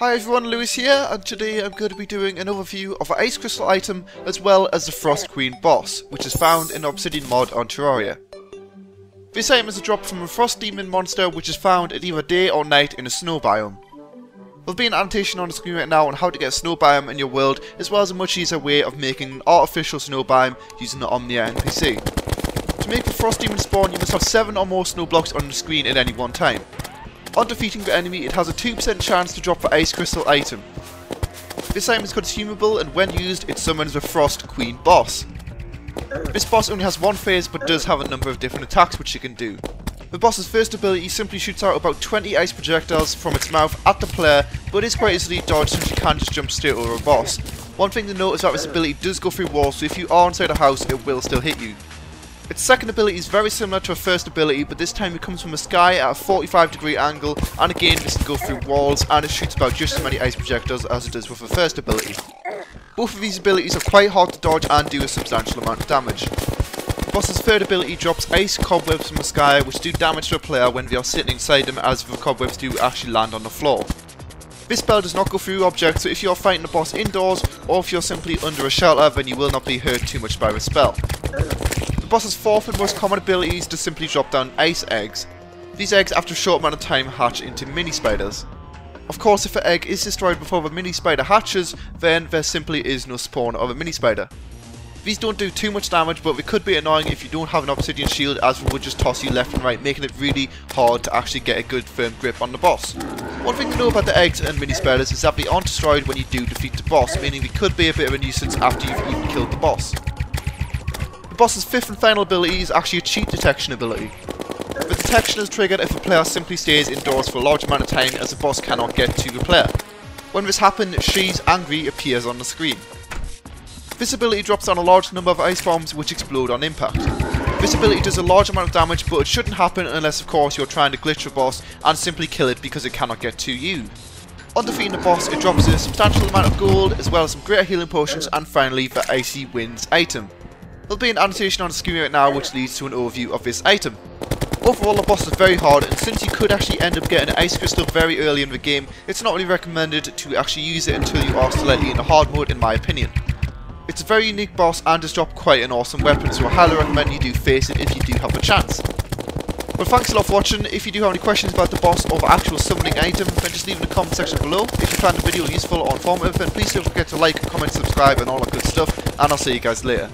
Hi everyone, Lewis here, and today I'm going to be doing an overview of an ice crystal item as well as the Frost Queen boss, which is found in the Obsidian Mod on Terraria. This item is a drop from a frost demon monster which is found at either day or night in a snow biome. There'll be an annotation on the screen right now on how to get a snow biome in your world, as well as a much easier way of making an artificial snow biome using the Omnia NPC. To make the frost demon spawn, you must have 7 or more snow blocks on the screen at any one time. On defeating the enemy, it has a 2% chance to drop the ice crystal item. This item is consumable, and when used, it summons the Frost Queen boss. This boss only has one phase, but does have a number of different attacks which it can do. The boss's first ability simply shoots out about 20 ice projectiles from its mouth at the player, but is quite easily dodged since you can't just jump straight over a boss. One thing to note is that this ability does go through walls, so if you are inside a house, it will still hit you. Its second ability is very similar to a first ability, but this time it comes from the sky at a 45-degree angle, and again this can go through walls, and it shoots about just as many ice projectiles as it does with the first ability. Both of these abilities are quite hard to dodge and do a substantial amount of damage. The boss's third ability drops ice cobwebs from the sky, which do damage to a player when they are sitting inside them, as the cobwebs do actually land on the floor. This spell does not go through objects, so if you are fighting the boss indoors, or if you are simply under a shelter, then you will not be hurt too much by the spell. The boss's fourth and most common ability is to simply drop down ice eggs. These eggs, after a short amount of time, hatch into mini spiders. Of course, if an egg is destroyed before the mini spider hatches, then there simply is no spawn of a mini spider. These don't do too much damage, but they could be annoying if you don't have an obsidian shield, as they would just toss you left and right, making it really hard to actually get a good firm grip on the boss. One thing to know about the eggs and mini spiders is that they aren't destroyed when you do defeat the boss, meaning they could be a bit of a nuisance after you've even killed the boss. The boss's fifth and final ability is actually a cheat detection ability. The detection is triggered if a player simply stays indoors for a large amount of time, as the boss cannot get to the player. When this happens, She's Angry appears on the screen. This ability drops down a large number of ice bombs which explode on impact. This ability does a large amount of damage, but it shouldn't happen unless of course you're trying to glitch the boss and simply kill it because it cannot get to you. On defeating the boss, it drops a substantial amount of gold, as well as some greater healing potions, and finally the Icy Winds item. There'll be an annotation on the screen right now which leads to an overview of this item. Overall, the boss is very hard, and since you could actually end up getting an ice crystal very early in the game, it's not really recommended to actually use it until you are slightly in the hard mode, in my opinion. It's a very unique boss and does drop quite an awesome weapon, so I highly recommend you do face it if you do have the chance. Well, thanks a lot for watching. If you do have any questions about the boss or the actual summoning item, then just leave in the comment section below. If you found the video useful or informative, then please don't forget to like, comment, subscribe and all that good stuff, and I'll see you guys later.